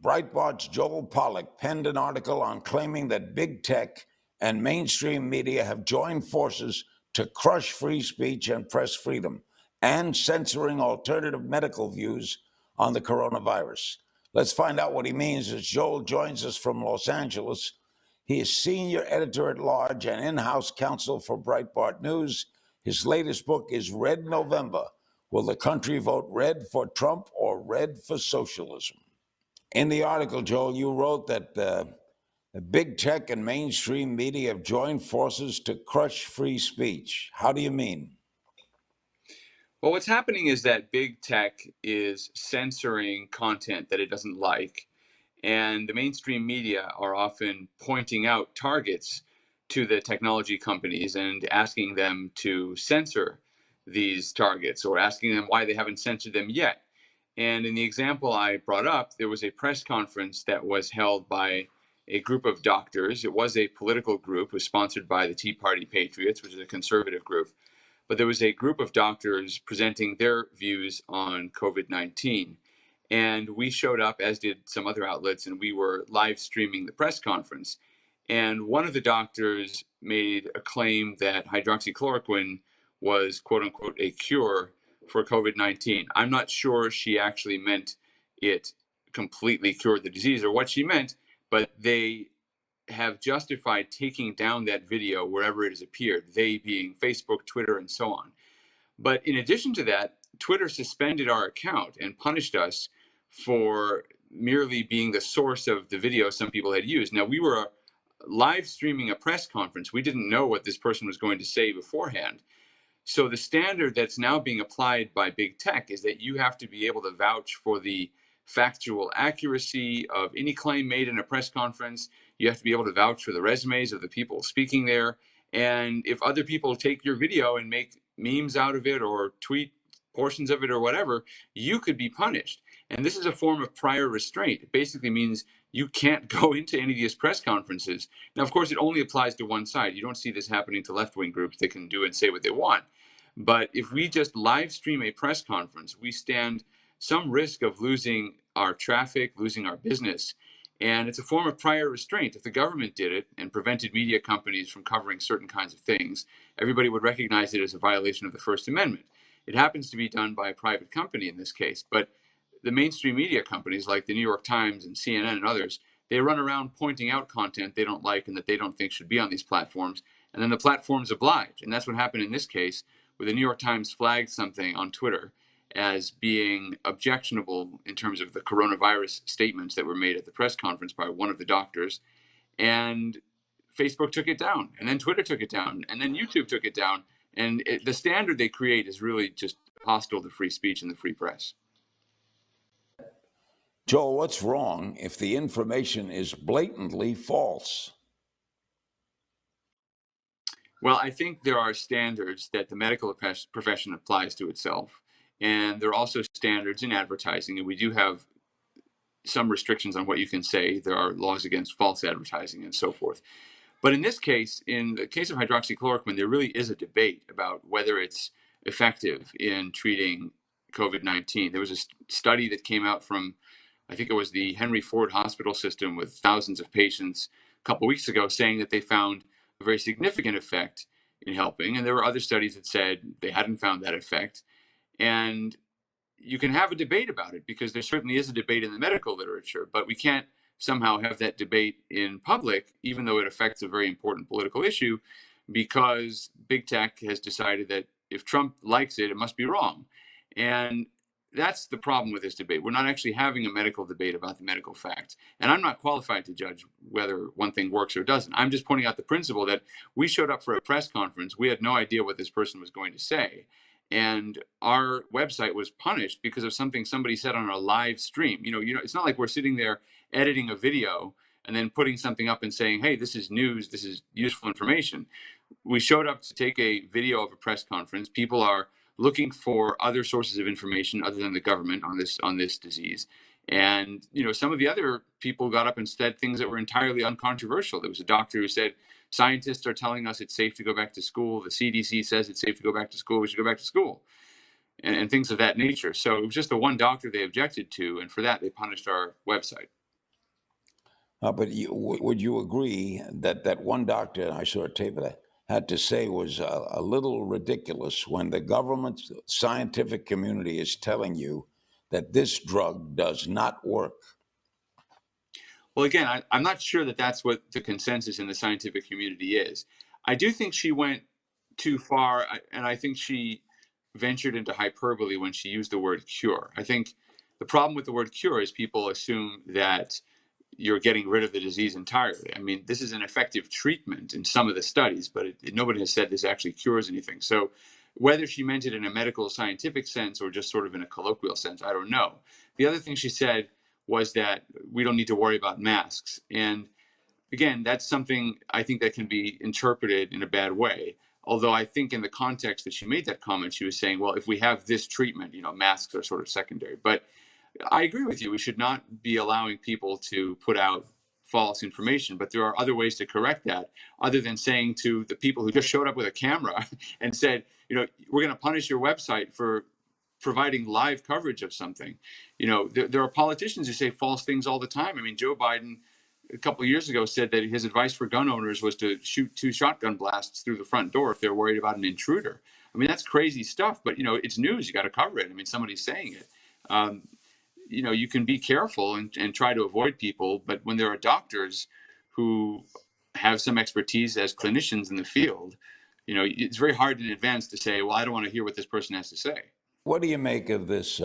Breitbart's Joel Pollack penned an article on claiming that big tech and mainstream media have joined forces to crush free speech and press freedom and censoring alternative medical views on the coronavirus. Let's find out what he means as Joel joins us from Los Angeles. He is senior editor at large and in-house counsel for Breitbart News. His latest book is Red November. Will the country vote red for Trump or red for socialism? In the article, Joel, you wrote that big tech and mainstream media have joined forces to crush free speech. How do you mean? Well, what's happening is that big tech is censoring content that it doesn't like, and the mainstream media are often pointing out targets to the technology companies and asking them to censor these targets or asking them why they haven't censored them yet. And in the example I brought up, there was a press conference that was held by a group of doctors. It was a political group. It was sponsored by the Tea Party Patriots, which is a conservative group. But there was a group of doctors presenting their views on COVID-19. And we showed up, as did some other outlets, and we were live streaming the press conference. And one of the doctors made a claim that hydroxychloroquine was, quote unquote, a cure for COVID-19. I'm not sure she actually meant it completely cured the disease or what she meant, but they have justified taking down that video wherever it has appeared, they being Facebook, Twitter, and so on. But in addition to that, Twitter suspended our account and punished us for merely being the source of the video some people had used. Now, we were live streaming a press conference. We didn't know what this person was going to say beforehand. So the standard that's now being applied by big tech is that you have to be able to vouch for the factual accuracy of any claim made in a press conference. You have to be able to vouch for the resumes of the people speaking there. And if other people take your video and make memes out of it or tweet portions of it or whatever, you could be punished. And this is a form of prior restraint. It basically means you can't go into any of these press conferences. Now, of course, it only applies to one side. You don't see this happening to left-wing groups. They can do and say what they want. But if we just live stream a press conference, we stand some risk of losing our traffic, losing our business. And it's a form of prior restraint. If the government did it and prevented media companies from covering certain kinds of things, everybody would recognize it as a violation of the First Amendment. It happens to be done by a private company in this case, but the mainstream media companies like the New York Times and CNN and others, they run around pointing out content they don't like and that they don't think should be on these platforms. And then the platforms oblige. And that's what happened in this case, where the New York Times flagged something on Twitter as being objectionable in terms of the coronavirus statements that were made at the press conference by one of the doctors. And Facebook took it down, and then Twitter took it down, and then YouTube took it down. And the standard they create is really just hostile to free speech and the free press. Joel, what's wrong if the information is blatantly false? Well, I think there are standards that the medical profession applies to itself. And there are also standards in advertising, and we do have some restrictions on what you can say. There are laws against false advertising and so forth. But in this case, in the case of hydroxychloroquine, there really is a debate about whether it's effective in treating COVID-19. There was a study that came out from, I think it was the Henry Ford Hospital System with thousands of patients a couple weeks ago, saying that they found a very significant effect in helping. And there were other studies that said they hadn't found that effect. And you can have a debate about it because there certainly is a debate in the medical literature, but we can't somehow have that debate in public, even though it affects a very important political issue, because big tech has decided that if Trump likes it, it must be wrong. And that's the problem with this debate. We're not actually having a medical debate about the medical facts. And I'm not qualified to judge whether one thing works or doesn't. I'm just pointing out the principle that we showed up for a press conference. We had no idea what this person was going to say. And our website was punished because of something somebody said on a live stream. It's not like we're sitting there editing a video and then putting something up and saying, hey, this is news, this is useful information. We showed up to take a video of a press conference. People are looking for other sources of information other than the government on this disease. And some of the other people got up and said things that were entirely uncontroversial. There was a doctor who said, scientists are telling us it's safe to go back to school. The CDC says it's safe to go back to school. We should go back to school, and things of that nature. So it was just the one doctor they objected to, and for that they punished our website. But would you agree that that one doctor, I saw a tape of that, had to say was a little ridiculous when the government scientific community is telling you that this drug does not work? Well, again, I'm not sure that that's what the consensus in the scientific community is. I do think she went too far, and I think she ventured into hyperbole when she used the word cure. I think the problem with the word cure is people assume that you're getting rid of the disease entirely. I mean, this is an effective treatment in some of the studies, but nobody has said this actually cures anything. So whether she meant it in a medical scientific sense or just sort of in a colloquial sense, I don't know. The other thing she said was that we don't need to worry about masks. And again, that's something I think that can be interpreted in a bad way. Although I think in the context that she made that comment, she was saying, well, if we have this treatment, masks are sort of secondary. But I agree with you. We should not be allowing people to put out false information, but there are other ways to correct that other than saying to the people who just showed up with a camera and said, we're going to punish your website for providing live coverage of something. There are politicians who say false things all the time. I mean, Joe Biden a couple of years ago said that his advice for gun owners was to shoot 2 shotgun blasts through the front door if they're worried about an intruder. I mean, that's crazy stuff, but it's news. You got to cover it. I mean, somebody's saying it. You can be careful and try to avoid people, but when there are doctors who have some expertise as clinicians in the field, it's very hard in advance to say, well, I don't want to hear what this person has to say. What do you make of this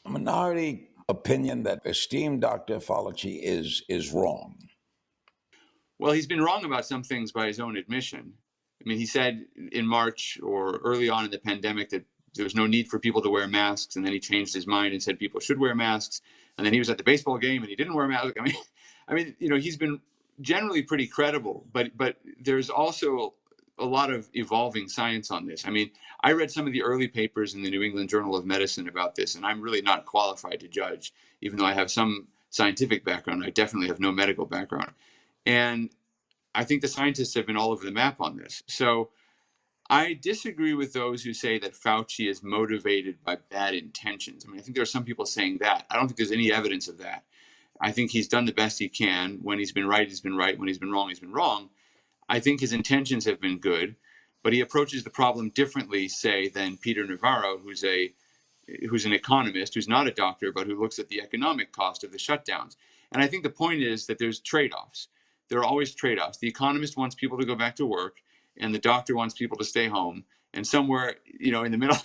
minority opinion that esteemed Dr. Fauci is wrong? Well, he's been wrong about some things by his own admission. I mean, he said in March or early on in the pandemic that there was no need for people to wear masks, and then he changed his mind and said people should wear masks. And then he was at the baseball game and he didn't wear a mask. He's been generally pretty credible, but there's also a lot of evolving science on this. I mean, I read some of the early papers in the New England Journal of Medicine about this, and I'm really not qualified to judge, even though I have some scientific background. I definitely have no medical background. And I think the scientists have been all over the map on this. So I disagree with those who say that Fauci is motivated by bad intentions. I mean, I think there are some people saying that. I don't think there's any evidence of that. I think he's done the best he can. When he's been right, he's been right. When he's been wrong, he's been wrong. I think his intentions have been good, but he approaches the problem differently, say, than Peter Navarro, who's an economist, who's not a doctor, but who looks at the economic cost of the shutdowns. And I think the point is that there's trade-offs. There are always trade-offs. The economist wants people to go back to work, and the doctor wants people to stay home. And somewhere, in the middle,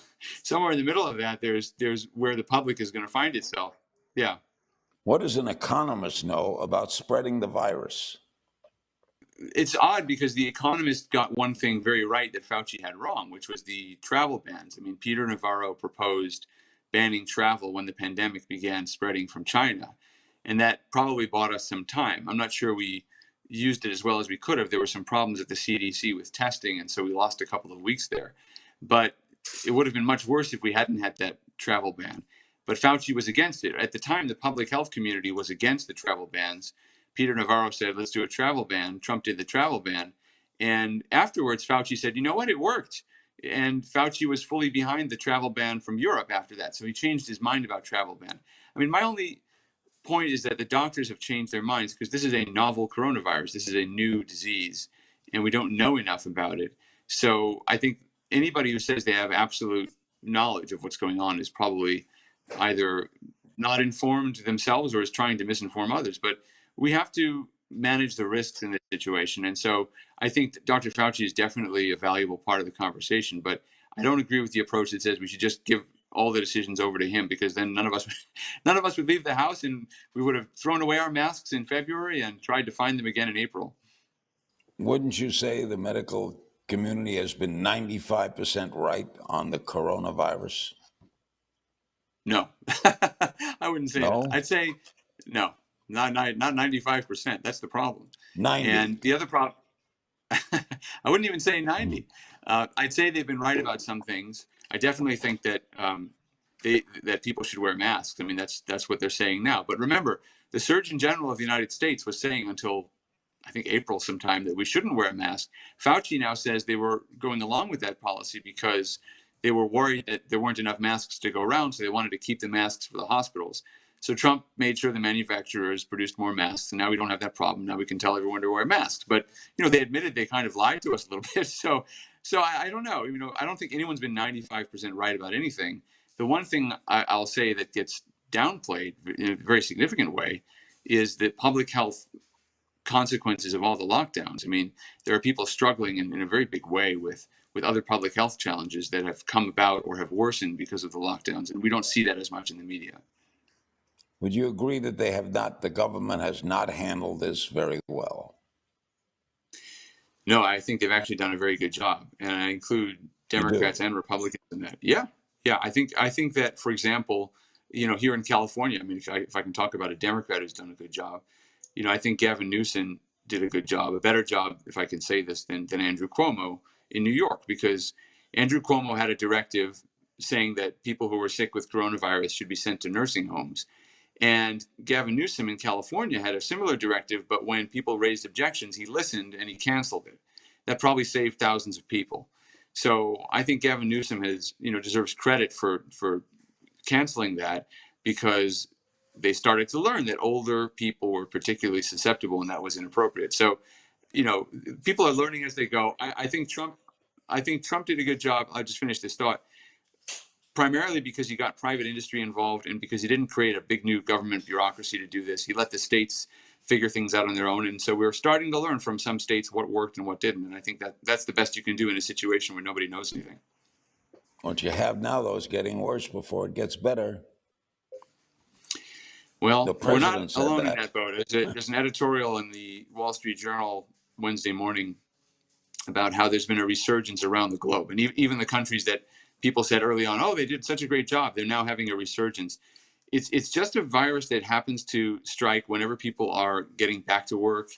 somewhere in the middle of that, there's where the public is going to find itself. Yeah. What does an economist know about spreading the virus? It's odd because the Economist got one thing very right that Fauci had wrong, which was the travel bans. I mean, Peter Navarro proposed banning travel when the pandemic began spreading from China, and that probably bought us some time. I'm not sure we used it as well as we could have. There were some problems at the CDC with testing, and so we lost a couple of weeks there. But it would have been much worse if we hadn't had that travel ban. But Fauci was against it. At the time, the public health community was against the travel bans. Peter Navarro said, let's do a travel ban. Trump did the travel ban. And afterwards, Fauci said, you know what, it worked. And Fauci was fully behind the travel ban from Europe after that. So he changed his mind about travel ban. I mean, my only point is that the doctors have changed their minds because this is a novel coronavirus. This is a new disease, and we don't know enough about it. So I think anybody who says they have absolute knowledge of what's going on is probably either not informed themselves or is trying to misinform others. But we have to manage the risks in this situation. And so I think Dr. Fauci is definitely a valuable part of the conversation, but I don't agree with the approach that says we should just give all the decisions over to him, because then none of us would leave the house, and we would have thrown away our masks in February and tried to find them again in April. Wouldn't you say the medical community has been 95% right on the coronavirus? No, I wouldn't say No? that. I'd say no, not 95%. That's the problem. 90. And the other problem, I wouldn't even say 90. I'd say they've been right about some things. I definitely think that that people should wear masks. I mean, that's what they're saying now. But remember, the Surgeon General of the United States was saying until I think April sometime that we shouldn't wear a mask. Fauci now says they were going along with that policy because they were worried that there weren't enough masks to go around, so they wanted to keep the masks for the hospitals. So Trump made sure the manufacturers produced more masks, and now we don't have that problem. Now we can tell everyone to wear masks. But they admitted they kind of lied to us a little bit. So I don't know. I don't think anyone's been 95% right about anything. The one thing I'll say that gets downplayed in a very significant way is the public health consequences of all the lockdowns. There are people struggling in a very big way with other public health challenges that have come about or have worsened because of the lockdowns, and we don't see that as much in the media. Would you agree that the government has not handled this very well? No, I think they've actually done a very good job, and I include Democrats and Republicans in that. Yeah. I think that, for example, here in California, if I can talk about a Democrat who's done a good job, I think Gavin Newsom did a good job, a better job, if I can say this, than Andrew Cuomo in New York, because Andrew Cuomo had a directive saying that people who were sick with coronavirus should be sent to nursing homes. And Gavin Newsom in California had a similar directive, but when people raised objections, he listened and he canceled it. That probably saved thousands of people. So I think Gavin Newsom deserves credit for canceling that, because they started to learn that older people were particularly susceptible, and that was inappropriate. So, people are learning as they go. I think Trump did a good job. I'll just finish this thought. Primarily because he got private industry involved, and because he didn't create a big new government bureaucracy to do this. He let the states figure things out on their own. And so we're starting to learn from some states what worked and what didn't. And I think that's the best you can do in a situation where nobody knows anything. What you have now, though, is getting worse before it gets better. Well, we're not alone in that boat. There's an editorial in the Wall Street Journal Wednesday morning about how there's been a resurgence around the globe. And even the countries that people said early on, oh, they did such a great job, they're now having a resurgence. It's just a virus that happens to strike whenever people are getting back to work,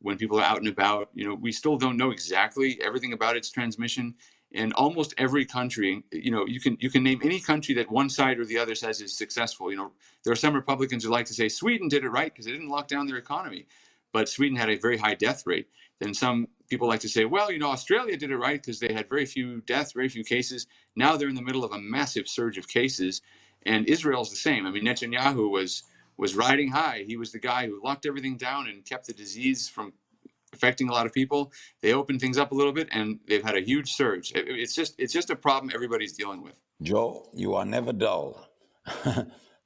when people are out and about. We still don't know exactly everything about its transmission. And almost every country, you can name any country that one side or the other says is successful. There are some Republicans who like to say Sweden did it right because they didn't lock down their economy, but Sweden had a very high death rate. Then some people like to say, well, Australia did it right because they had very few deaths, very few cases. Now they're in the middle of a massive surge of cases, and Israel's the same. Netanyahu was riding high. He was the guy who locked everything down and kept the disease from affecting a lot of people. They opened things up a little bit, and they've had a huge surge. It's just a problem everybody's dealing with. Joe, you are never dull.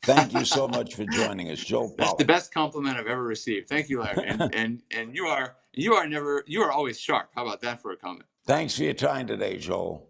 Thank you so much for joining us, Joe Pollack. That's the best compliment I've ever received. Thank you, Larry. And you are always sharp. How about that for a comment? Thanks for your time today, Joel.